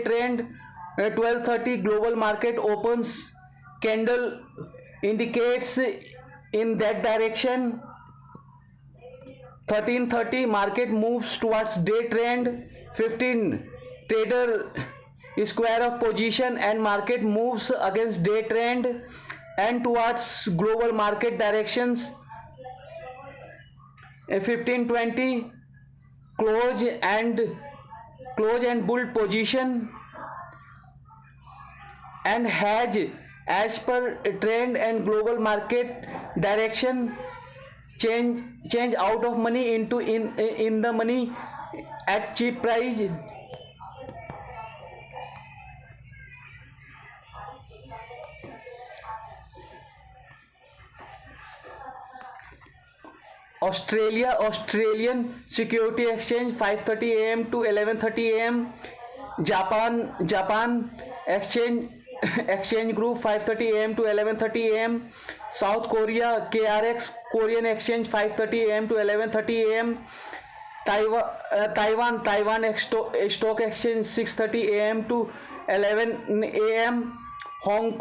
trend. 12:30 global market opens, candle indicates in that direction. 13:30 market moves towards day trend. 15 trader square of position and market moves against day trend and towards global market directions. 15:20 close and bull position and hedge as per trend and global market direction. Change out of money into in the money at cheap price. Australian Security Exchange 5:30 a.m. to 11:30 a.m. Japan Exchange Group 5:30 a.m. to 11:30 a.m. South Korea KRX Korean Exchange 5:30 a.m. to 11:30 a.m. Taiwan Stock Exchange 6:30 a.m. to 11 a.m. Hong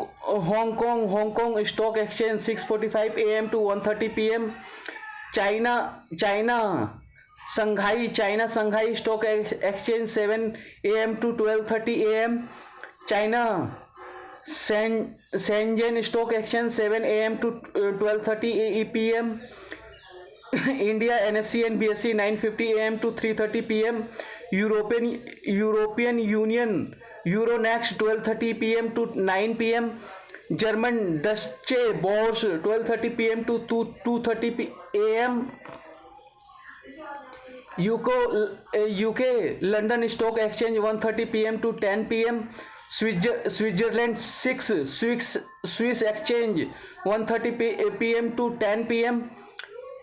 Kong Stock Exchange 6:45 a.m. to 1:30 p.m. China Shanghai Stock Exchange 7 a.m. to 12:30 a.m. China Shenzhen Stock Exchange 7 a.m. to 12:30 p.m. India NSE and BSE 9:50 a.m. to 3:30 p.m. European Union Euronext 12:30 p.m. to 9 p.m. German Deutsche Börse 12:30 p.m. to 2:30 a.m. UK London Stock Exchange 1:30 p.m. to 10 p.m. Switzerland Swiss Exchange 1:30 p.m. to 10 p.m.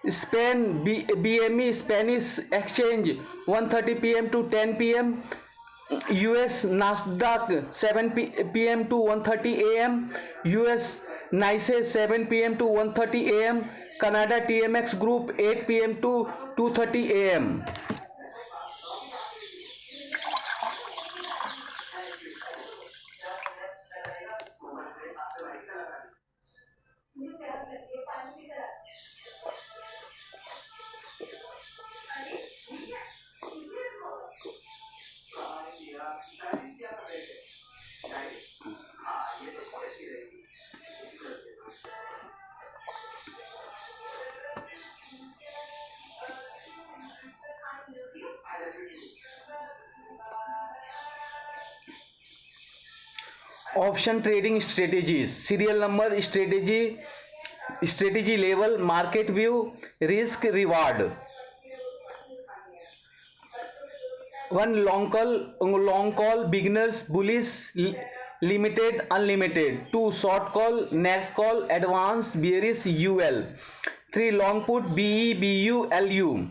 Spain BME Spanish Exchange 1:30 p.m. to 10 p.m. US Nasdaq 7 p.m. to 1:30 a.m. US NYSE 7 p.m. to 1:30 a.m. Canada TMX Group 8 p.m. to 2:30 a.m. Option trading strategies. Serial number, strategy level, market view, risk reward. 1 long call beginners bullish limited unlimited. 2 short call net call advanced bearish UL. 3 long put BE BU LU.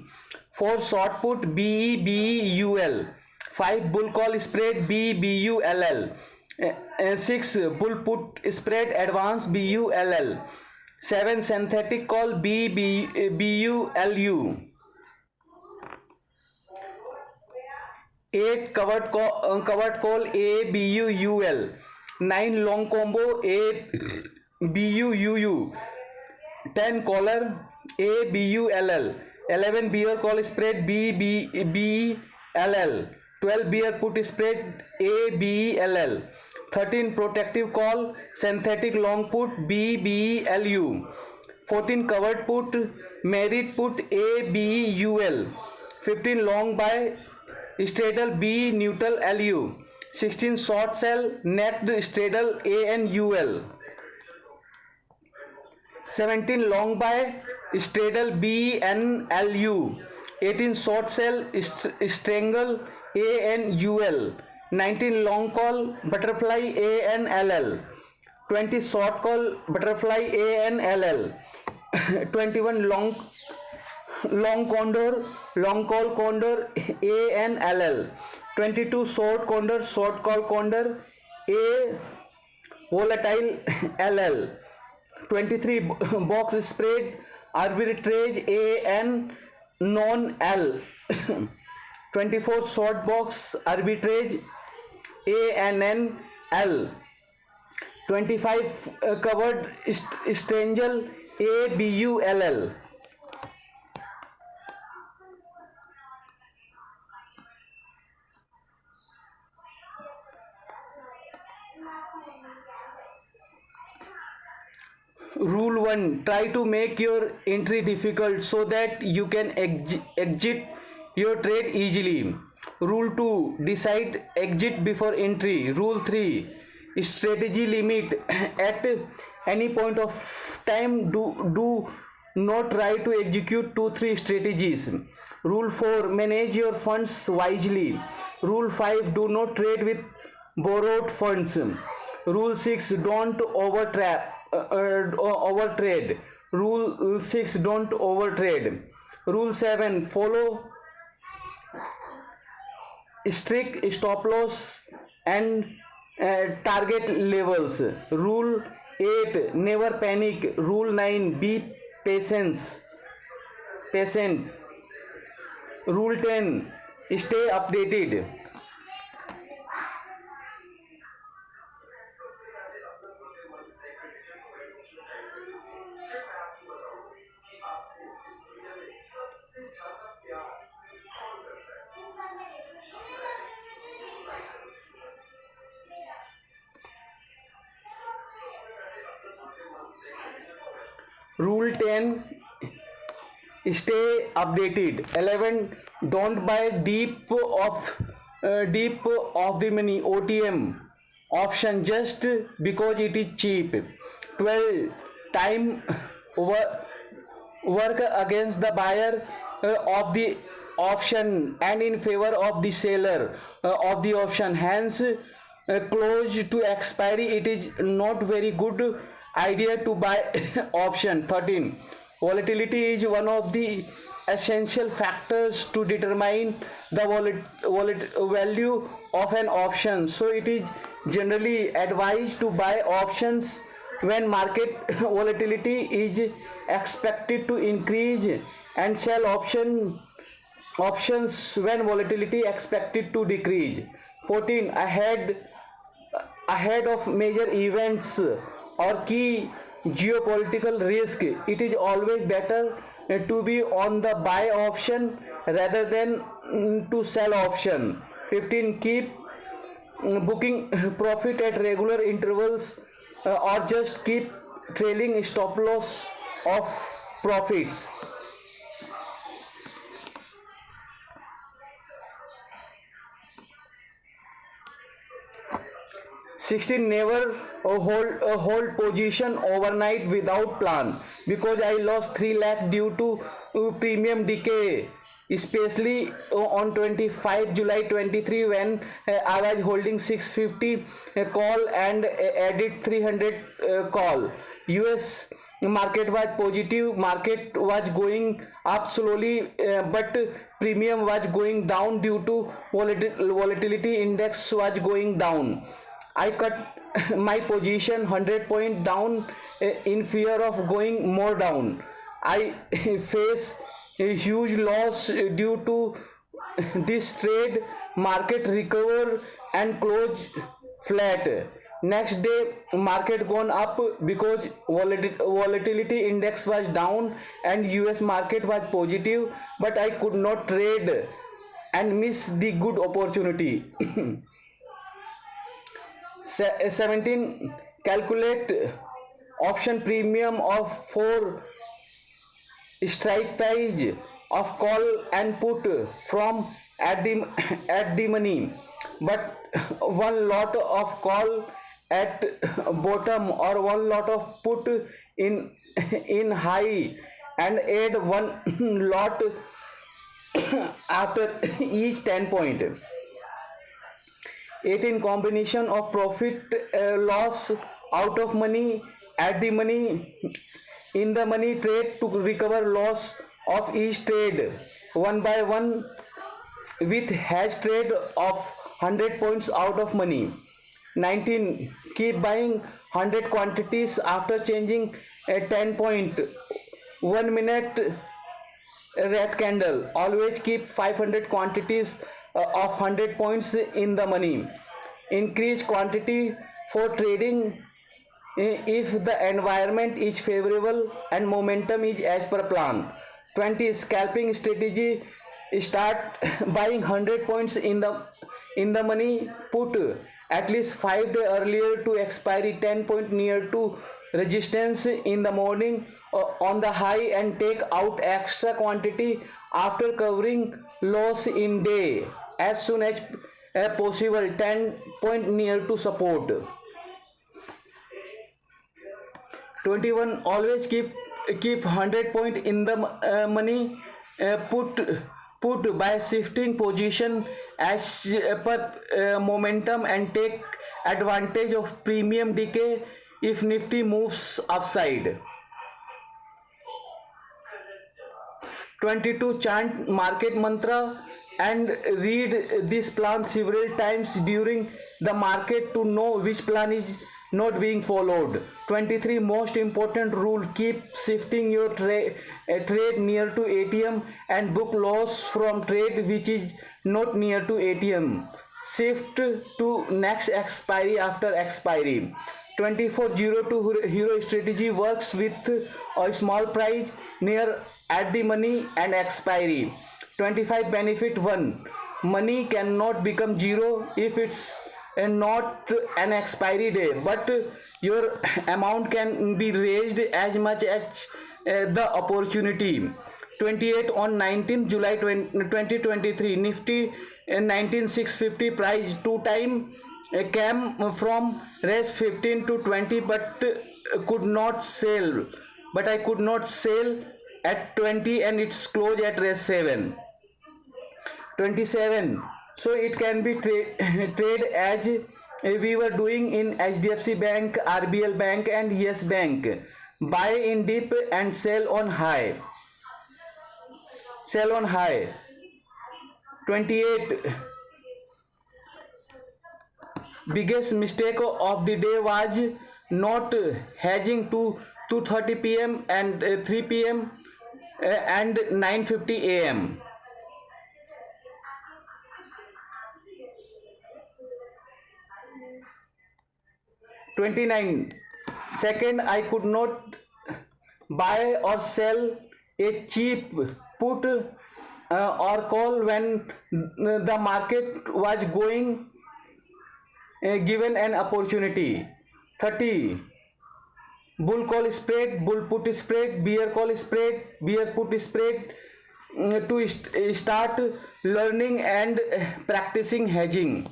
4 short put BE BE UL. 5 bull call spread B BU LL. 6 bull put spread advanced BU LL. 7 synthetic call B BU LU. 8 covered call A BU UL. 9 long combo A BU UU. 10 caller A BU LL. 11 bear call spread B B LL. 12 bear put spread A B LL. 13 protective call synthetic long put B B LU. 14 covered put merit put A B UL. 15 long buy straddle B neutral LU. 16 short sell net straddle ANUL. 17 long buy straddle BNLU. 18 short sell strangle ANUL. 19 long call butterfly ANLL. 20 short call butterfly ANLL. 21 long condor long call condor ANLL. 22 short condor short call condor A volatile LL. 23 box spread arbitrage AN non L. 24 short box arbitrage ANNL. 25 covered strangle ABULL. Rule 1, try to make your entry difficult so that you can exit your trade easily. Rule 2, decide exit before entry. Rule 3, strategy limit at any point of time. Do not try to execute 2 3 strategies. Rule 4, manage your funds wisely. Rule 5, do not trade with borrowed funds. Rule 6, don't overtrade. Rule 6, don't overtrade. Rule 7, follow strict stop loss and target levels. Rule 8, never panic. Rule 9, be patient. Rule 10, stay updated. Rule 10, stay updated. 11, don't buy deep of the money OTM option just because it is cheap. 12, time work against the buyer of the option and in favor of the seller of the option, hence close to expiry it is not very good idea to buy option. 13, volatility is one of the essential factors to determine the value of an option, so it is generally advised to buy options when market volatility is expected to increase and sell options when volatility expected to decrease. 14, ahead of major events or key geopolitical risk, it is always better to be on the buy option rather than to sell option. 15, keep booking profit at regular intervals or just keep trailing stop loss of profits. 16, never hold position overnight without plan, because I lost 3 lakh due to premium decay, especially on 25 July 23 when I was holding 650 call and added 300 call. US market was positive, market was going up slowly, but premium was going down due to volatility index was going down. I cut my position 100 point down in fear of going more down. I face a huge loss due to this trade. Market recover and close flat. Next day market gone up because volatility index was down and US market was positive, but I could not trade and miss the good opportunity. 17, calculate option premium of 4 strike price of call and put from at the money, but one lot of call at bottom or one lot of put in high, and add one lot after each 10 point. 18, combination of profit loss out of money at the money in the money trade to recover loss of each trade one by one with hedge trade of 100 points out of money. 19, keep buying 100 quantities after changing a 10 point 1 minute red candle. Always keep 500 quantities of 100 points in the money. increase quantity for trading if the environment is favorable and momentum is as per plan. 20 scalping strategy, start buying 100 points in the money put at least 5 days earlier to expiry, 10 point near to resistance in the morning on the high, and take out extra quantity after covering loss in day as soon as possible, 10 point near to support. 21 always keep 100 point in the money put by shifting position as per momentum, and take advantage of premium decay if nifty moves upside. 22 chant market mantra and read this plan several times during the market to know which plan is not being followed. 23 most important rule, keep shifting your trade near to ATM and book loss from trade which is not near to ATM. Shift to next expiry after expiry. 24 0 to hero strategy works with a small price near at the money and expiry. 25 benefit 1, money cannot become zero if it's not an expiry day, but your amount can be raised as much as the opportunity. 28 on 19th July 2023, nifty 19650 price 2 time came from raise 15 to 20, but I could not sell at 20 and it's closed at raise 7. 27, so it can be trade as we were doing in HDFC Bank, RBL Bank and Yes Bank. Buy in dip and sell on high. 28, biggest mistake of the day was not hedging to 2:30 p.m. and 3 p.m. And 9:50 a.m. 29, second, I could not buy or sell a cheap put or call when the market was going given an opportunity. 30, bull call spread, bull put spread, bear call spread, bear put spread, to start learning and practicing hedging.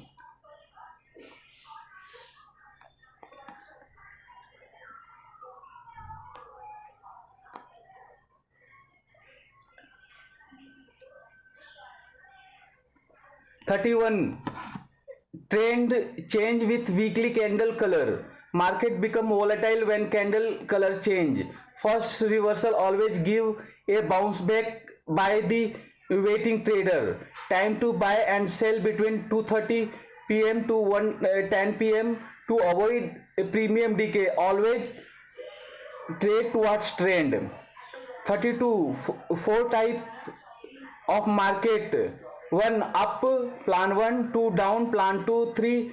31, trend change with weekly candle color. Market become volatile when candle color change. First reversal always give a bounce back by the waiting trader. Time to buy and sell between 2:30 p.m. to 10 p.m. to avoid a premium decay. Always trade towards trend. 32, four type of market: 1 up, plan 1, 2 down, plan 2, 3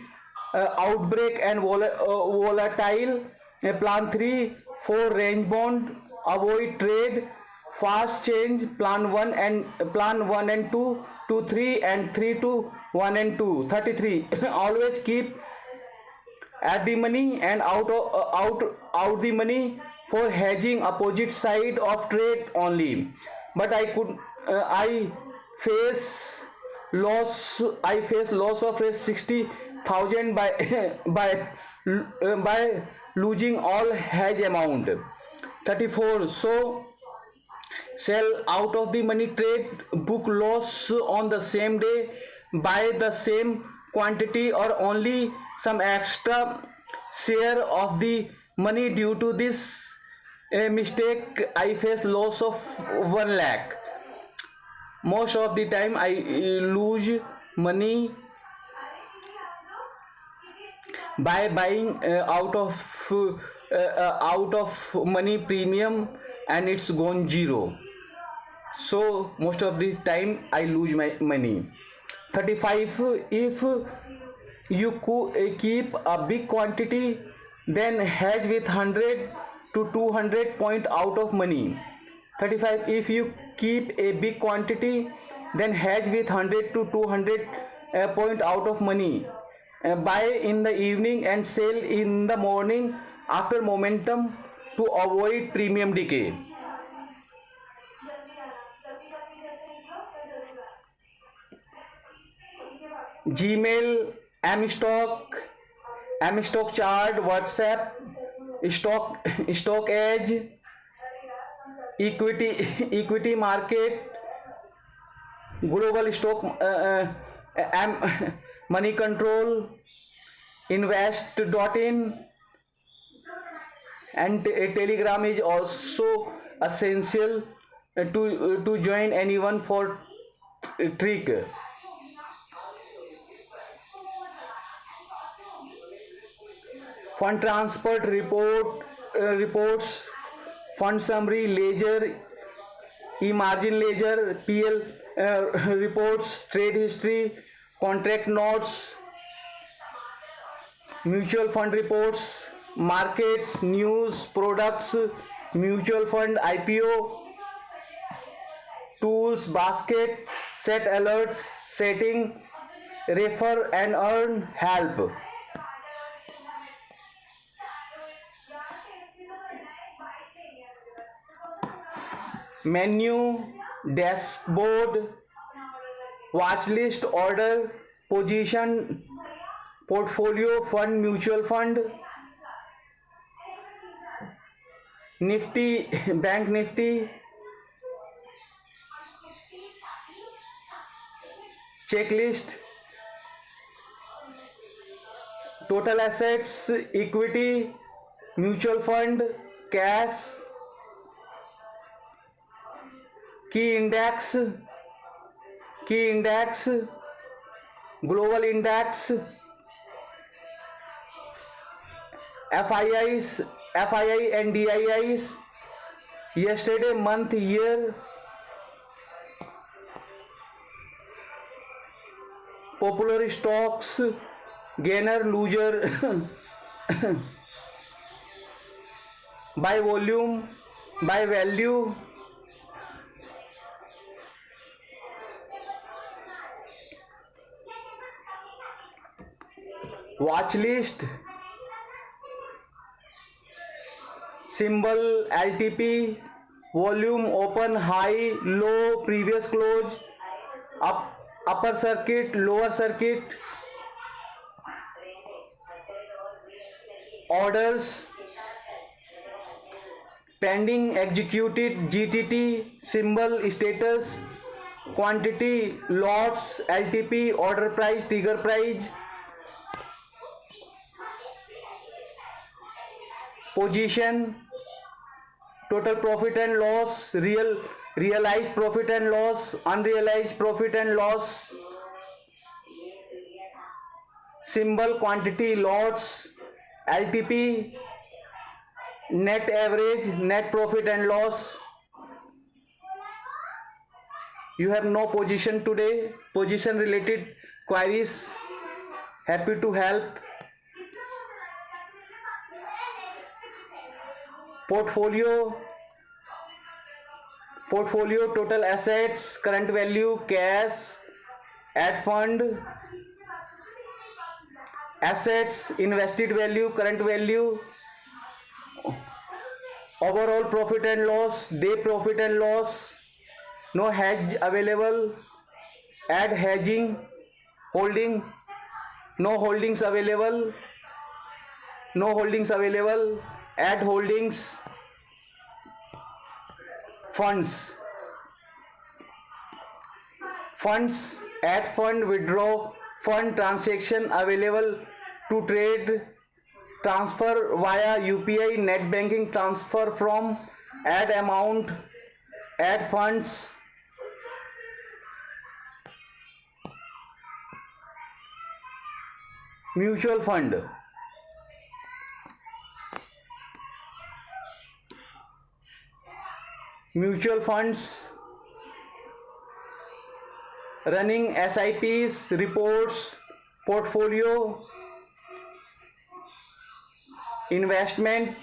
outbreak and volatile, plan 3, 4 range bound, avoid trade, fast change, plan 1 and 2 to 3 and 3 to 1 and 2. 33, always keep at the money and out the money for hedging opposite side of trade only. But I face loss of 60,000 by losing all hedge amount. 34, so sell out of the money trade, book loss on the same day, buy the same quantity or only some extra share of the money. Due to this mistake, I face loss of 1 lakh. Most of the time I lose money by buying out of money premium and it's gone zero. So most of the time I lose my money. 35, if You keep a big quantity, then hedge with 100 to 200 point out of money. 35. If you keep a big quantity, then hedge with 100 to 200 point out of money. Buy in the evening and sell in the morning after momentum to avoid premium decay. Gmail, Mstock, Mstock chart, WhatsApp, stock edge, equity equity market, global stock, money control, invest.in, and Telegram is also essential to join anyone for trick. Fund transfer reports, fund summary, ledger, e-margin ledger, PL reports, trade history, contract notes, mutual fund reports, markets, news, products, mutual fund IPO, tools, basket, set alerts, setting, refer and earn, help. Menu, dashboard, watch list, order, position, portfolio, fund, mutual fund, Nifty, Bank Nifty, checklist, total assets, equity, mutual fund, cash, key index, global index, FII and DIIs, yesterday, month, year, popular stocks, gainer, loser, by volume, by value, watch list, symbol LTP, volume, open, high, low, previous close, upper circuit, lower circuit, orders, pending, executed, GTT, symbol, status, quantity, lots, LTP, order price, trigger price, position, total profit and loss, realized profit and loss, unrealized profit and loss, symbol, quantity, lots, LTP, net average, net profit and loss. You have no position today, position related queries, happy to help. Portfolio, total assets, current value, cash, add fund, assets, invested value, current value, overall profit and loss, day profit and loss, no hedge available, add hedging, holding, no holdings available, add holdings, funds, add fund, withdraw fund, transaction available to trade, transfer via UPI, net banking, transfer from, add amount, add funds, mutual fund, mutual funds, running SIPs, reports, portfolio, investment,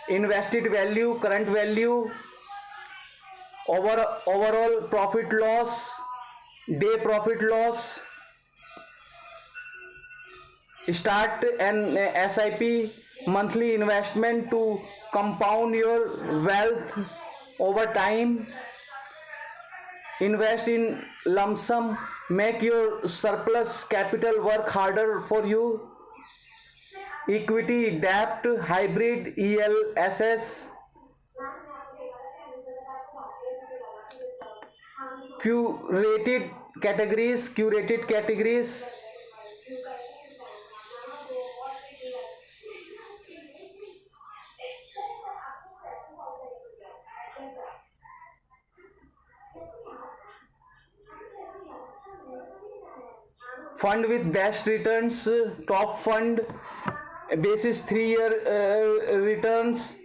invested value, current value, overall profit loss, day profit loss. Start an SIP, monthly investment to compound your wealth over time. Invest in lump sum, make your surplus capital work harder for you. Equity, debt, hybrid, ELSS. Curated categories. Fund with best returns, top fund basis 3 year returns,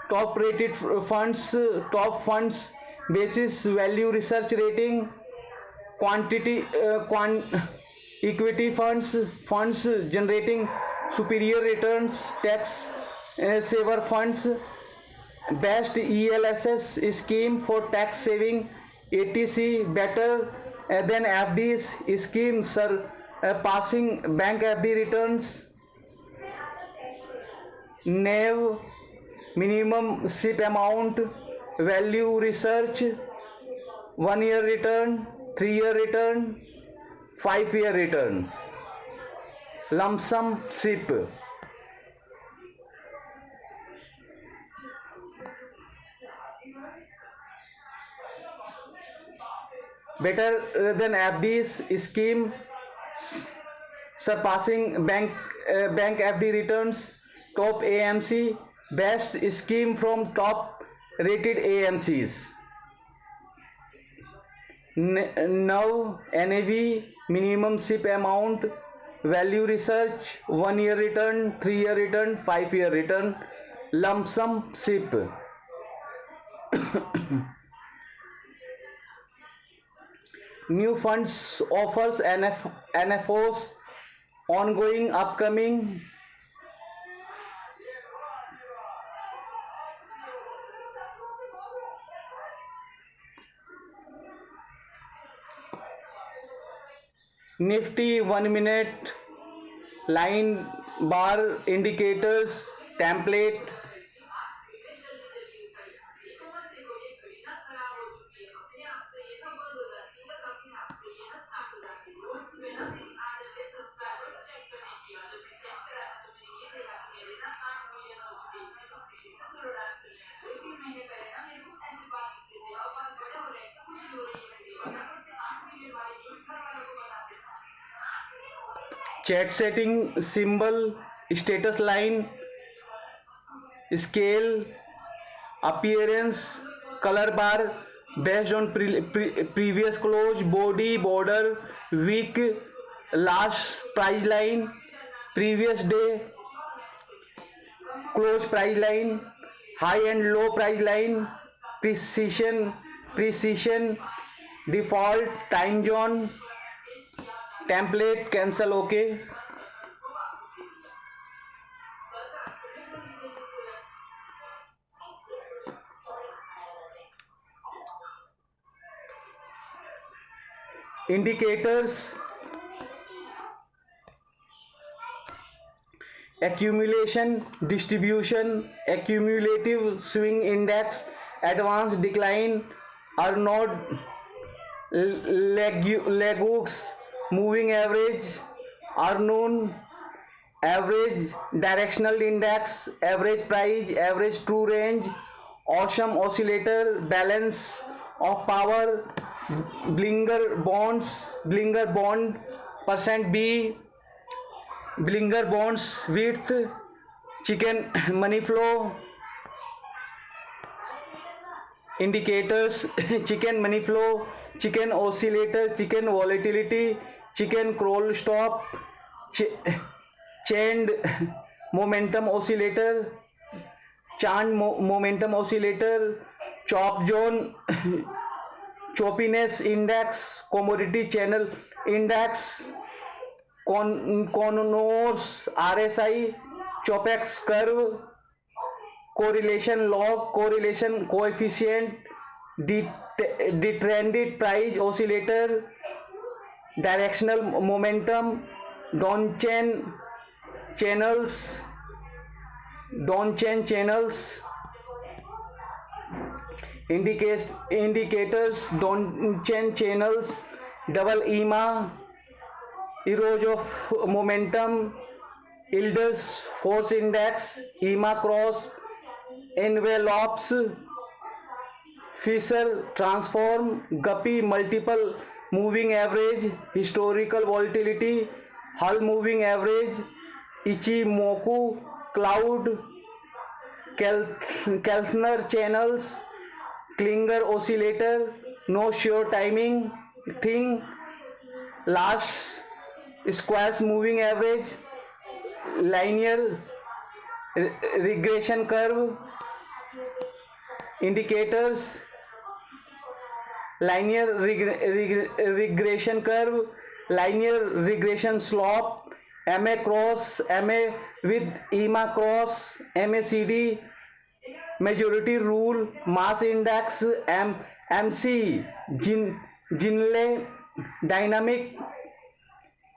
top rated funds, top funds basis value research rating, quantity equity funds generating superior returns, tax saver funds, best ELSS scheme for tax saving, ATC better than FDs schemes surpassing bank FD returns, NAV minimum SIP amount, value research, 1 year return, 3 year return, 5 year return, lump sum SIP. Better than FDs scheme surpassing bank FD returns, top AMC, best scheme from top rated AMCs. Now NAV minimum SIP amount, value research, 1 year return, 3 year return, 5 year return, lump sum SIP. New funds offers NFOs ongoing upcoming. Nifty 1 minute line bar indicators template. Chat setting symbol, status line, scale, appearance, color bar based on previous close, body, border, week, last price line, previous day, close price line, high and low price line, precision, default, time zone, template, cancel, okay. Indicators, accumulation, distribution, accumulative swing index, advanced decline, Arnold Lagux, moving average, Arnold average directional index, average price, average true range, awesome oscillator, balance of power, Blinger bond percent B, Blinger bonds width, chicken money flow, indicators, chicken money flow, chicken oscillator, chicken volatility, chicken crawl stop, chained momentum oscillator, momentum oscillator, chop zone, choppiness index, commodity channel index, Connors RSI, Chopex curve, correlation log, correlation coefficient, detrended price oscillator, directional momentum, Donchain channels, indicators, Donchain channels, double EMA, erosion of momentum, Ilder's force index, EMA cross, envelopes, Fisher transform, Guppy multiple moving average, historical volatility, Hull moving average, Ichimoku cloud, Keltner channels, Klinger oscillator, no sure timing thing, last squares moving average, linear regression curve, indicators, linear regression curve, linear regression slope, MA cross, MA with EMA cross, MACD, majority rule, mass index, MC, Ginley, dynamic,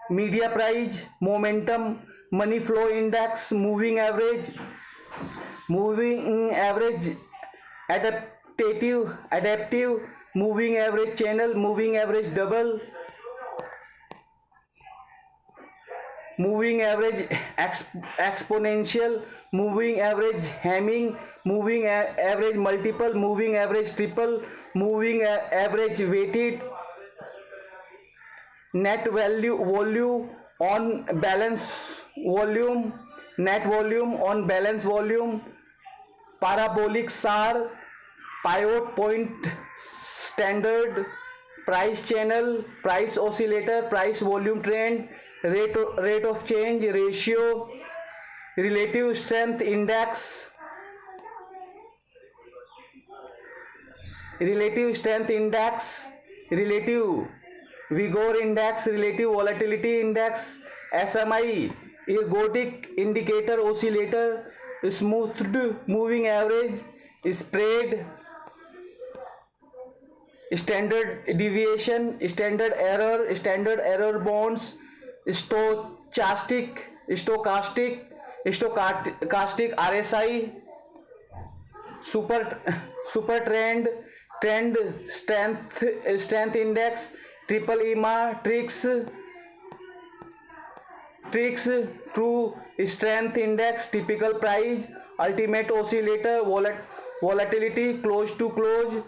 media price, momentum, money flow index, moving average, adaptive, moving average channel, moving average double, moving average exponential, moving average Hamming, moving average multiple, moving average triple, moving average weighted, net volume on balance volume, net volume on balance volume, parabolic SAR, pivot point standard, price channel, price oscillator, price volume trend, rate of change ratio, relative strength index, relative vigor index, relative volatility index, SMI, ergodic indicator oscillator, smoothed moving average, spread, standard deviation, standard error bonds, stochastic RSI, super trend strength index, triple EMA, trix true strength index, typical price, ultimate oscillator, volatility close to close,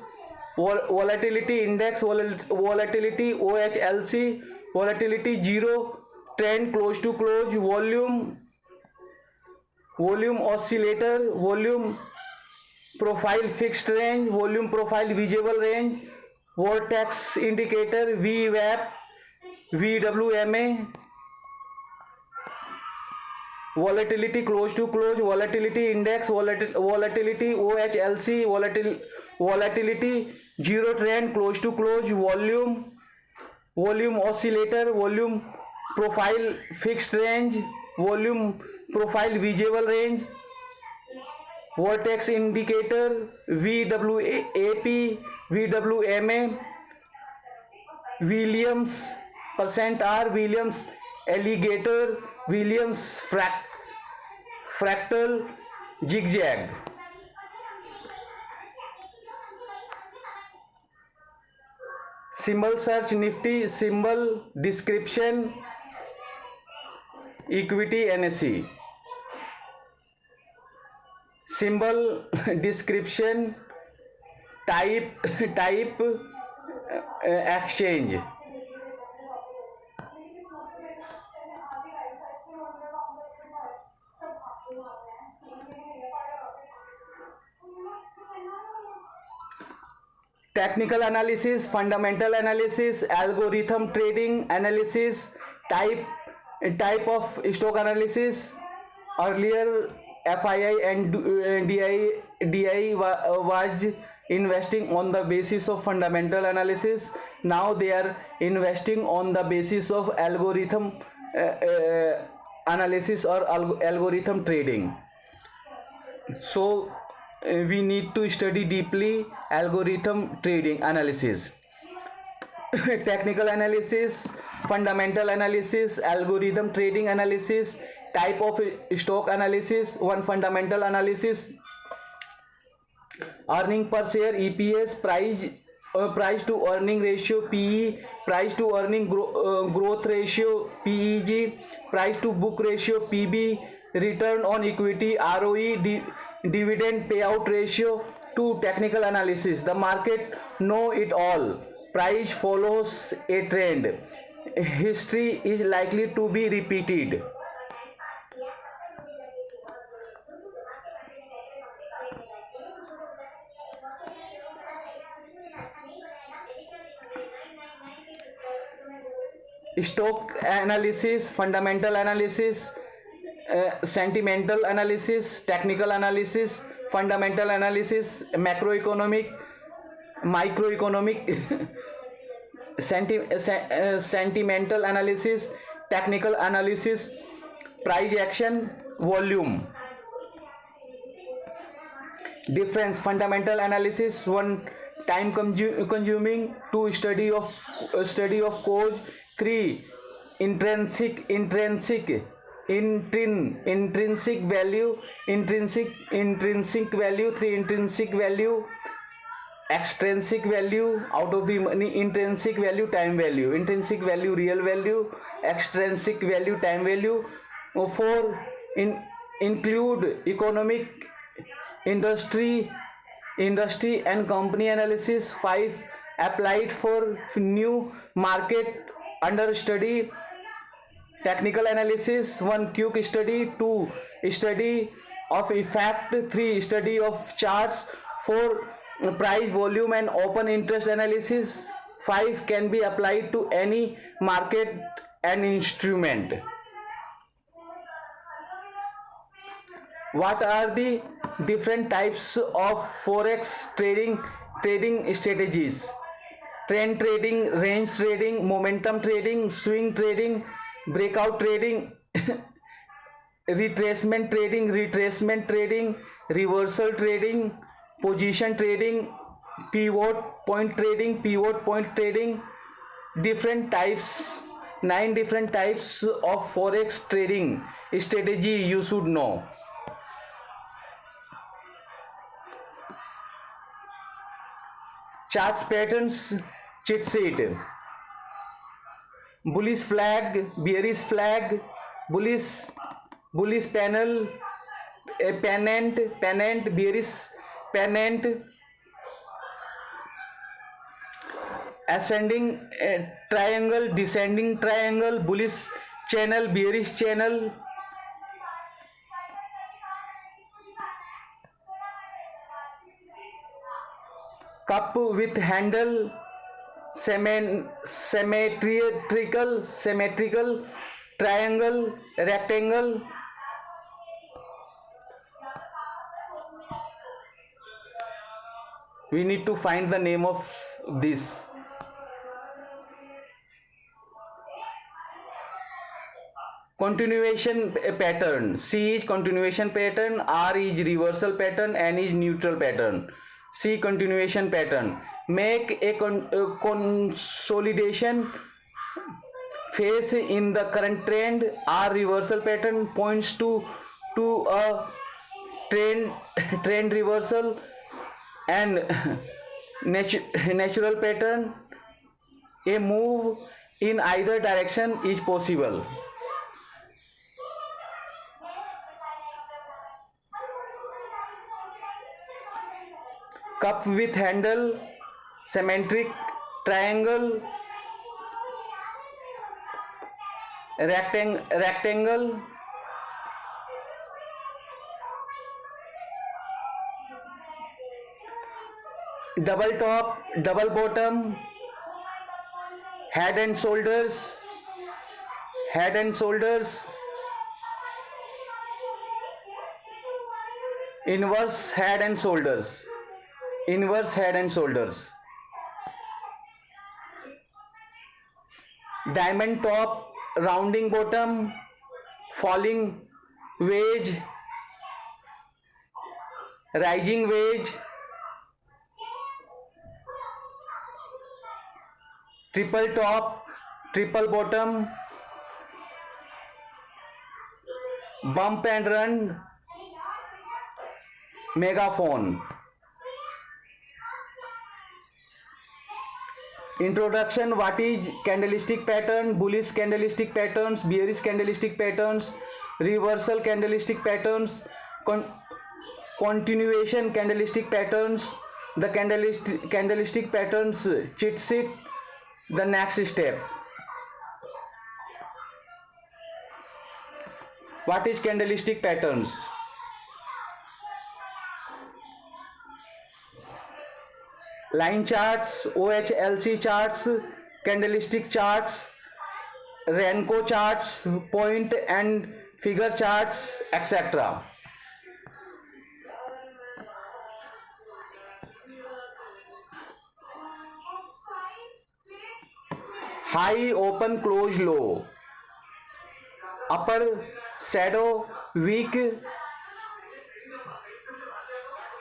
volatility index, volatility OHLC, volatility 0, trend close to close, volume oscillator, volume profile fixed range, volume profile visible range, vortex indicator, VWAP, VWMA, volatility close to close, volatility index, volatility OHLC, volatility 0, trend close to close, volume oscillator, volume profile fixed range, volume profile visible range, vortex indicator, VWAP, VWMA, Williams %R, Williams alligator, Williams fractal zigzag. Symbol search Nifty, symbol description equity NSE, symbol description type exchange, technical analysis, fundamental analysis, algorithm trading analysis, type of stock analysis. Earlier FII and DI was investing on the basis of fundamental analysis. Now they are investing on the basis of algorithm analysis or algorithm trading. So we need to study deeply algorithm trading analysis. Technical analysis, fundamental analysis, algorithm trading analysis, type of stock analysis, one fundamental analysis, earning per share EPS, price to earning ratio PE, price to earning growth ratio PEG, price to book ratio PB, return on equity ROE, dividend payout ratio. To technical analysis, the market know it all, price follows a trend, history is likely to be repeated. Stock analysis, fundamental analysis, sentimental analysis, technical analysis, fundamental analysis, macroeconomic, microeconomic, sentimental analysis, technical analysis, price action, volume. Difference: fundamental analysis, one, time consuming, two, study of cause, three, intrinsic value, intrinsic value, three, intrinsic value, extrinsic value, out of the money, intrinsic value, time value, intrinsic value, real value, extrinsic value, time value. Four, include economic, industry and company analysis. Five, applied for new market under study. Technical analysis, one, quick study, two, study of effect, three, study of charts, four, price, volume and open interest analysis. Five, can be applied to any market and instrument. What are the different types of forex trading strategies? Trend trading, range trading, momentum trading, swing trading, breakout trading, retracement trading, reversal trading, position trading, pivot point trading. Different types, 9 different types of forex trading strategy you should know. Charts patterns cheat sheet: bullish flag, bearish flag, bullish panel, pennant, bearish pennant, ascending triangle, descending triangle, bullish channel, bearish channel. Cup with handle, symmetrical, triangle, rectangle. We need to find the name of this. Continuation pattern. C is continuation pattern, R is reversal pattern, N is neutral pattern. C, continuation pattern. Make a consolidation phase in the current trend. R, reversal pattern, points to a trend reversal. And natural pattern, a move in either direction is possible. Cup with handle, symmetric triangle, rectangle, double top, double bottom, head and shoulders, inverse head and shoulders, diamond top, rounding bottom, falling wedge, rising wedge, triple top, triple bottom, bump and run, megaphone. Introduction: what is candlestick pattern, bullish candlestick patterns, bearish candlestick patterns, reversal candlestick patterns, continuation candlestick patterns, the candlestick patterns cheat sheet, the next step. What is candlestick patterns? Line charts, OHLC charts, candlestick charts, Renko charts, point and figure charts, etc. High, open, close, low, upper shadow, weak,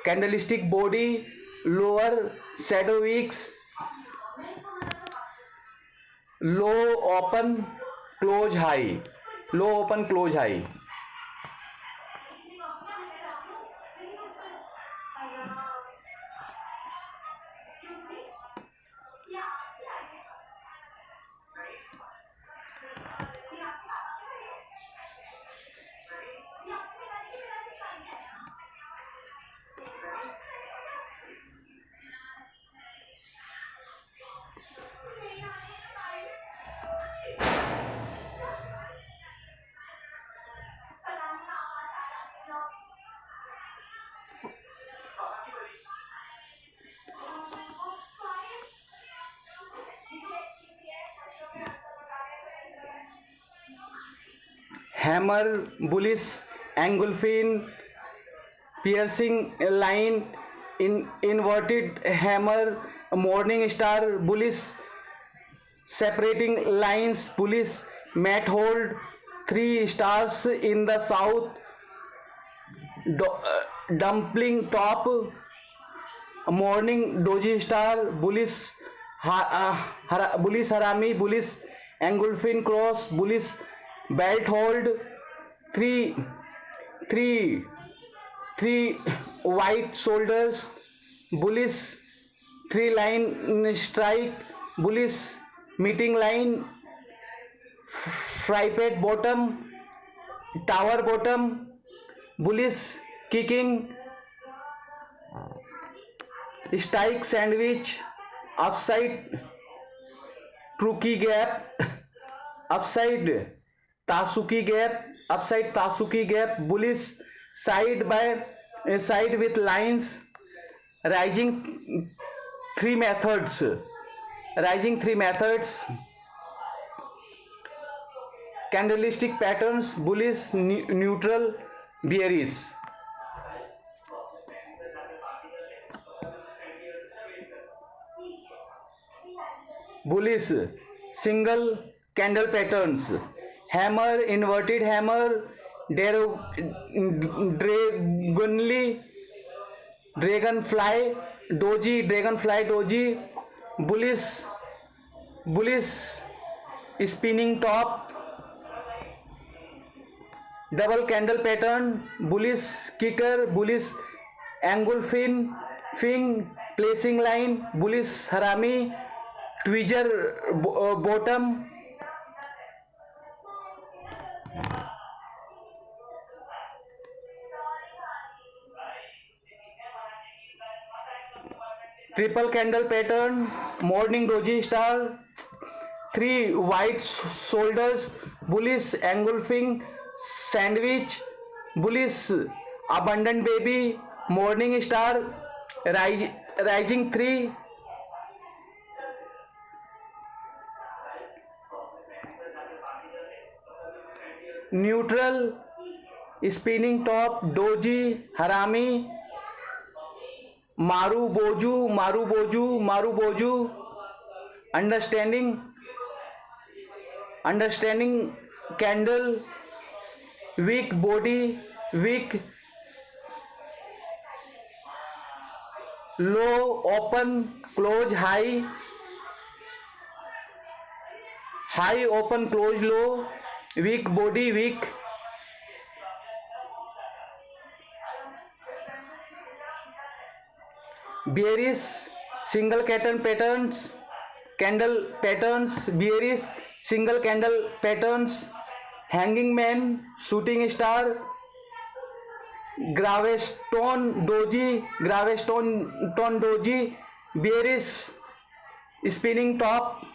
candlestick body, lower shadow wicks, low, open, close, high, low, open, close, high. Hammer, bullish, engulfing, piercing line, inverted hammer, morning star, bullish, separating lines, bullish, mat hold, 3 stars in the south, dumpling top, morning doji star, bullish, bullish harami, bullish, engulfing cross, bullish, belt hold, 3 white shoulders, bullish, 3 line strike, bullish, meeting line, tripod bottom, tower bottom, bullish, kicking, strike sandwich, upside Truki gap, upside Tasuki gap, upside Tasuki gap, bullish, side with lines, rising 3 methods, candlestick patterns, bullish, neutral, bearish. Bullish, single candle patterns, hammer, inverted hammer, dragonfly, dragonfly doji, bullish, spinning top, double candle pattern, bullish kicker, bullish engulfing, placing line, bullish harami, tweezer bottom, triple candle pattern, morning doji star, 3 white shoulders, bullish engulfing sandwich, bullish abundant baby, morning star, rising 3, neutral, spinning top, doji, harami, maru boju, understanding, understanding candle, weak body, weak, low, open, close, high, high, open, close, low, weak body, weak, bearish, single candle patterns, candle patterns, bearish, single candle patterns, hanging man, shooting star, gravestone doji, bearish, spinning top,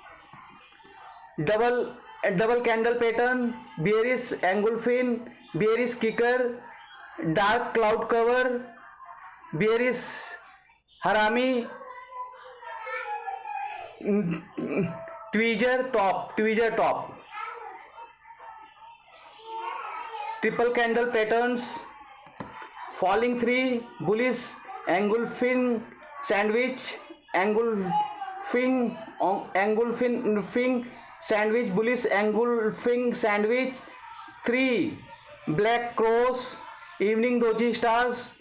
double candle pattern, bearish engulfing, bearish kicker, dark cloud cover, bearish harami, tweezer top, triple candle patterns, falling 3, bullish engulfing sandwich, engulfing sandwich, bullish engulfing sandwich, 3, black cross, evening doji stars,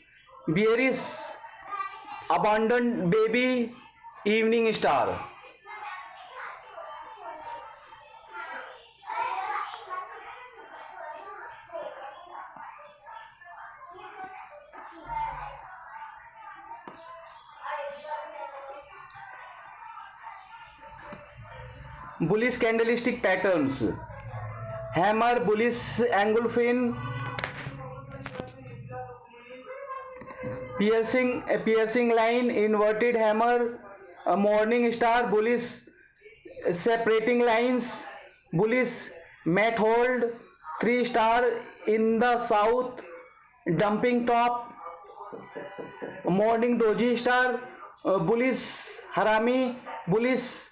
bearish abandoned baby, evening star. Bullish candlestick patterns, hammer, bullish engulfing, piercing line, inverted hammer, a morning star, bullish separating lines, bullish mat hold, 3 star in the south, dumping top, morning doji star, bullish harami, bullish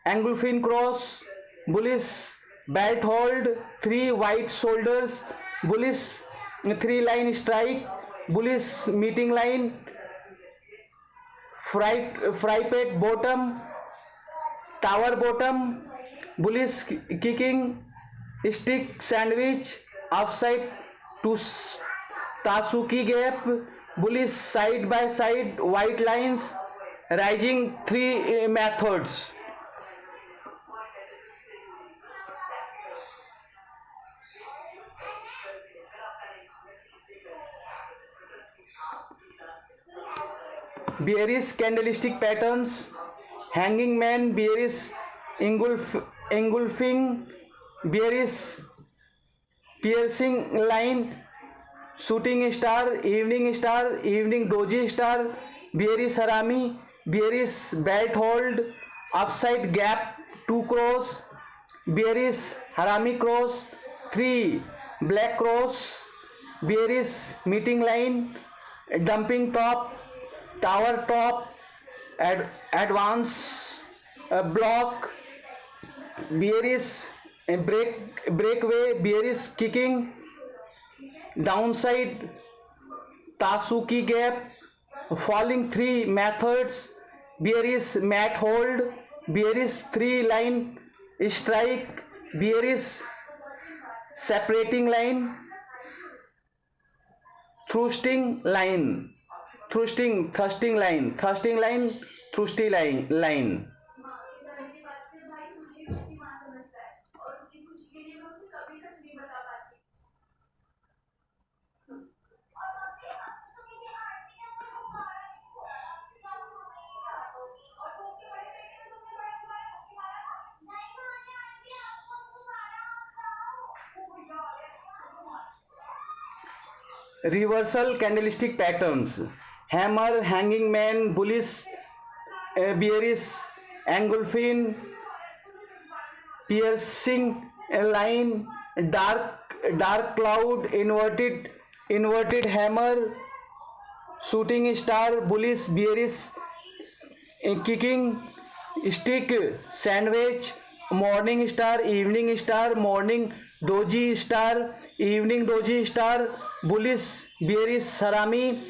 engulfing cross, bullish belt hold, 3 white shoulders, bullish 3 line strike, bullish meeting line, fry pit bottom, tower bottom, bullish kicking stick sandwich, upside to Tasuki gap, bullish side by side white lines, rising 3 methods. Bearish candlestick patterns, hanging man, bearish engulfing, bearish piercing line, shooting star, evening doji star, bearish harami, bearish belt hold, upside gap 2 cross, bearish harami cross, 3 black cross, bearish meeting line, dumping top, tower top, advance block, bearish breakaway, bearish kicking, downside Tasuki gap, falling 3 methods, bearish mat hold, bearish 3 line strike, bearish separating line, thrusting line, thrusting line. Reversal candlestick patterns, hammer, hanging man, bullish bearish engulfing, piercing line, dark cloud, inverted hammer, shooting star, bullish bearish kicking stick sandwich, morning star, morning doji star, evening doji star, bullish bearish harami,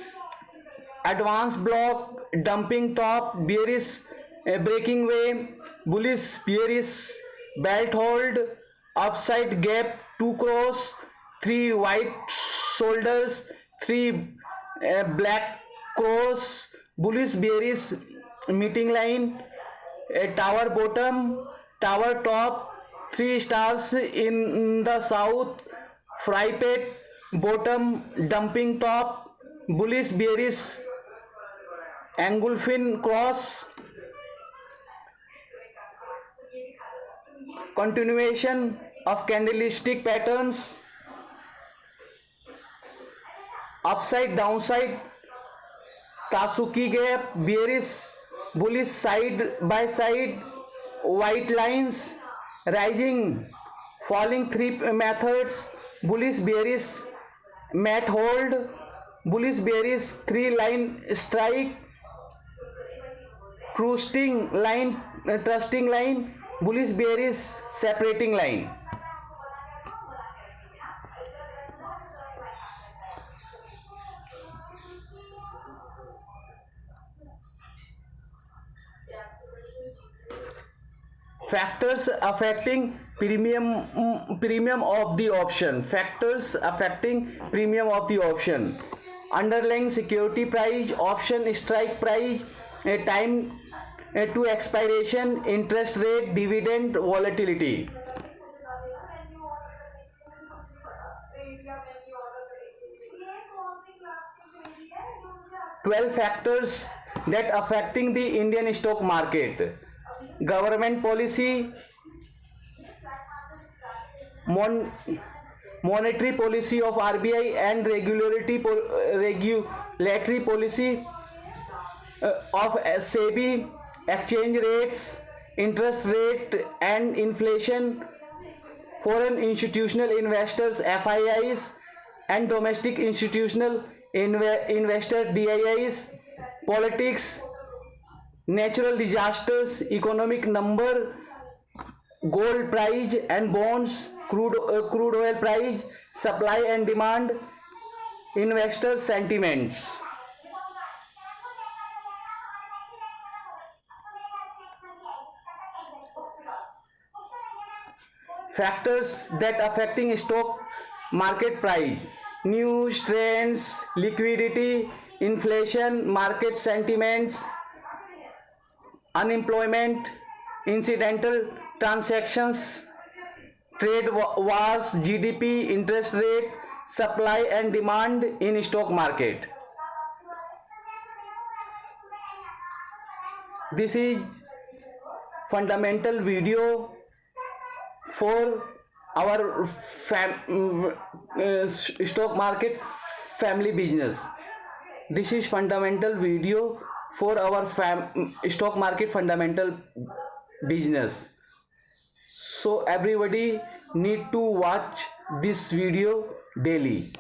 advance block, dumping top, bearish breaking way, bullish bearish belt hold, upside gap, 2 cross, 3 white shoulders, 3 black cross, bullish bearish meeting line, a tower bottom, tower top, 3 stars in the south, fry pit bottom, dumping top, bullish bearish engulfing cross, continuation of candlestick patterns, upside downside, Tasuki gap, bearish bullish side by side, white lines, rising falling 3 methods, bullish bearish mat hold, bullish bearish 3 line strike, trusting line, bullish bearish separating line. Factors affecting premium of the option. Factors affecting premium of the option: underlying security price, option strike price, a time to expiration, interest rate, dividend, volatility. 12 factors that affecting the Indian stock market: government policy, monetary policy of RBI and regulatory policy of SEBI, exchange rates, interest rate and inflation, foreign institutional investors FIIs and domestic institutional investor DIIs, politics, natural disasters, economic number, gold price and bonds, crude oil price, supply and demand, investor sentiments. Factors that affecting stock market price: news, trends, liquidity, inflation, market sentiments, unemployment, incidental transactions, trade wars, GDP, interest rate, supply and demand in stock market. This is fundamental video for our stock market family business. This is fundamental video for our stock market fundamental business. So everybody need to watch this video daily.